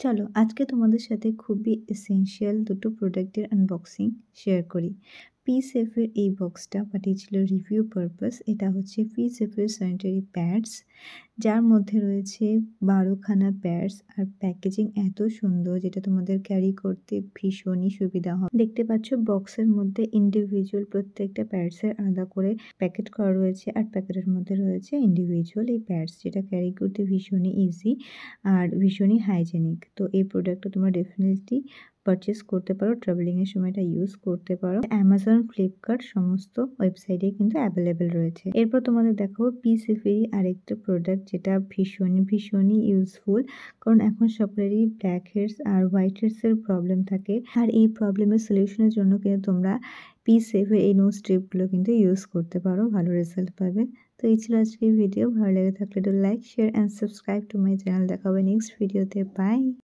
চলো আজকে তোমাদের সাথে খুবই এসেনশিয়াল দুটো প্রোডাক্টের আনবক্সিং শেয়ার করি। পিসেফের এই বক্সটা পাঠিয়েছিল রিভিউ পারপাস। এটা হচ্ছে পিসেফের স্যানিটারি প্যাডস, যার মধ্যে রয়েছে 12খানা প্যাডস আর প্যাকেজিং এত সুন্দর যেটা তোমাদের ক্যারি করতে ভীষণই সুবিধা হয়। দেখতে পাচ্ছ বক্সের মধ্যে ইন্ডিভিজুয়াল প্রত্যেকটা প্যাডসের আলাদা করে প্যাকেট করা রয়েছে আর প্যাকেটের মধ্যে রয়েছে ইন্ডিভিজুয়াল এই প্যাডস, যেটা ক্যারি করতে ভীষণই ইজি আর ভীষণই হাইজেনিক। তো এই প্রোডাক্টটা তোমরা ডেফিনেটলি পারচেস করতে পারো, ট্রাভেলিংয়ের সময় এটা ইউজ করতে পারো। অ্যামাজন, ফ্লিপকার্ট সমস্ত ওয়েবসাইটে কিন্তু অ্যাভেলেবেল রয়েছে। এরপর তোমাদের দেখাবো পিসেফেরই আরেকটা প্রোডাক্ট যেটা ভীষণই ইউজফুল, কারণ এখন সকলেরই black heads are white হেডসের problem থাকে। আর এই প্রবলেমের সলিউশনের জন্য কিন্তু তোমরা পিসেফের এই নোজ স্ট্রিপগুলো কিন্তু ইউজ করতে পারো, ভালো রেজাল্ট পাবে। তো এই ছিল আজকের ভিডিও। ভালো লেগে থাকলে একটু like, share and subscribe to my channel. দেখা হবে নেক্সট ভিডিওতে। বাই।